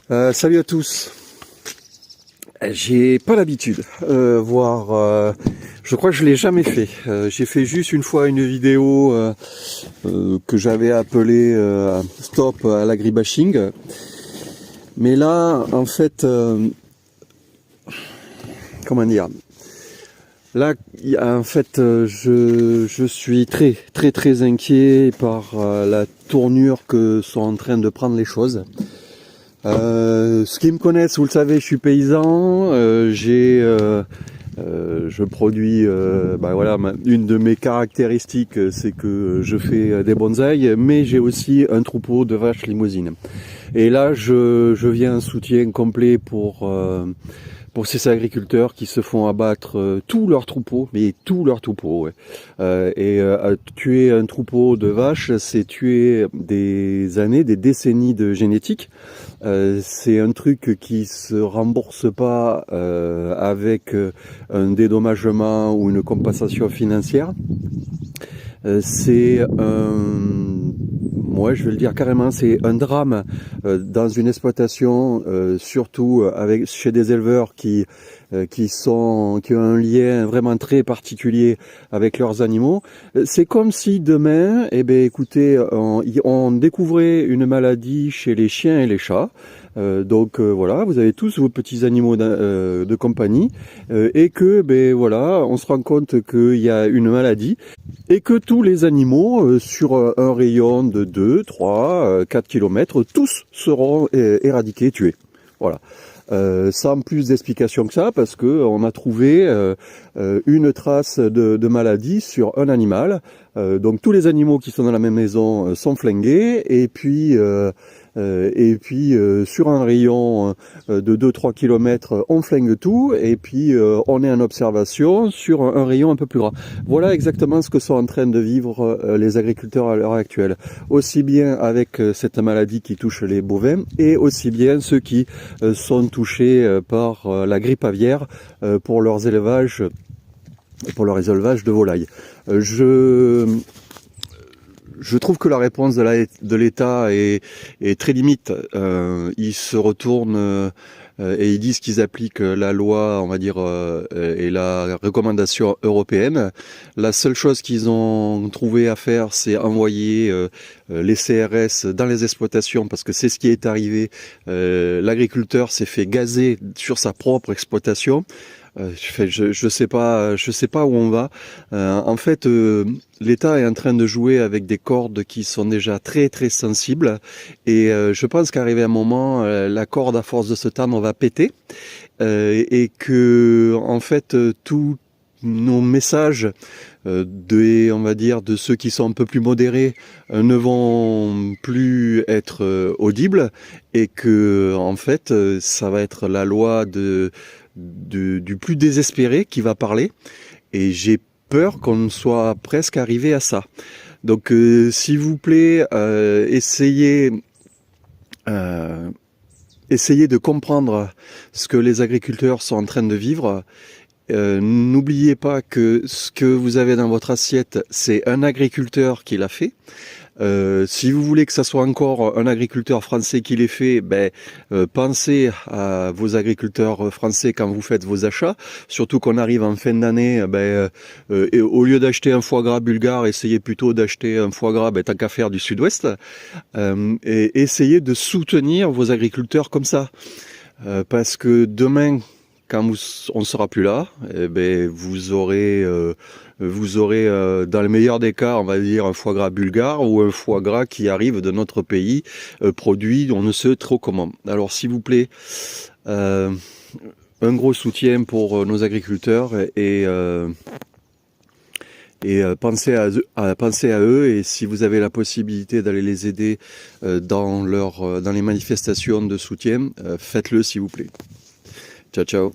Salut à tous. J'ai pas l'habitude, je crois que je l'ai jamais fait. J'ai fait juste une fois une vidéo que j'avais appelée Stop à l'agribashing. Mais là, en fait, comment dire? Là, en fait, je suis très inquiet par la tournure que sont en train de prendre les choses. Ceux qui me connaissent, vous le savez, je suis paysan. Je produis, voilà, une de mes caractéristiques, c'est que je fais des bonsaïs, mais j'ai aussi un troupeau de vaches limousines. Et là, je viens en soutien complet pour ces agriculteurs qui se font abattre tous leurs troupeaux, mais tous leurs troupeaux. Ouais. Tuer un troupeau de vaches, c'est tuer des années, des décennies de génétique. C'est un truc qui se rembourse pas avec un dédommagement ou une compensation financière. C'est je vais le dire carrément, c'est un drame dans une exploitation, surtout chez des éleveurs qui ont un lien vraiment très particulier avec leurs animaux. C'est comme si demain, écoutez, on découvrait une maladie chez les chiens et les chats. Voilà, vous avez tous vos petits animaux de compagnie et que on se rend compte qu'il y a une maladie et que tous les animaux sur un rayon de 2, 3, 4 km, tous seront éradiqués, tués. Voilà. Sans plus d'explication que ça, parce que on a trouvé une trace de maladie sur un animal. Donc tous les animaux qui sont dans la même maison sont flingués, et puis sur un rayon de 2-3 km, on flingue tout, et puis on est en observation sur un rayon un peu plus grand. Voilà exactement ce que sont en train de vivre les agriculteurs à l'heure actuelle. Aussi bien avec cette maladie qui touche les bovins, et aussi bien ceux qui sont touchés par la grippe aviaire pour leurs élevages de volailles. Je trouve que la réponse de l'État est très limite. Ils se retournent et ils disent qu'ils appliquent la loi, on va dire, et la recommandation européenne. La seule chose qu'ils ont trouvé à faire, c'est envoyer les CRS dans les exploitations, parce que c'est ce qui est arrivé. L'agriculteur s'est fait gazer sur sa propre exploitation. Je sais pas où on va. En fait, l'État est en train de jouer avec des cordes qui sont déjà très sensibles, et je pense qu'arrivé un moment, la corde, à force de se tendre, va péter, et que en fait tous nos messages on va dire de ceux qui sont un peu plus modérés ne vont plus être audibles, et que en fait ça va être la loi du plus désespéré qui va parler, et j'ai peur qu'on soit presque arrivé à ça. Donc s'il vous plaît, essayez de comprendre ce que les agriculteurs sont en train de vivre. N'oubliez pas que ce que vous avez dans votre assiette, c'est un agriculteur qui l'a fait. Si vous voulez que ça soit encore un agriculteur français qui l'ait fait, pensez à vos agriculteurs français quand vous faites vos achats. Surtout qu'on arrive en fin d'année, et au lieu d'acheter un foie gras bulgare, essayez plutôt d'acheter un foie gras, tant qu'à faire, du sud-ouest. Et essayez de soutenir vos agriculteurs comme ça. Parce que demain, quand on ne sera plus là, vous aurez dans le meilleur des cas, on va dire, un foie gras bulgare ou un foie gras qui arrive de notre pays, produit on ne sait trop comment. Alors s'il vous plaît, un gros soutien pour nos agriculteurs, et pensez à eux, et si vous avez la possibilité d'aller les aider dans les manifestations de soutien, faites-le s'il vous plaît. Ciao, ciao.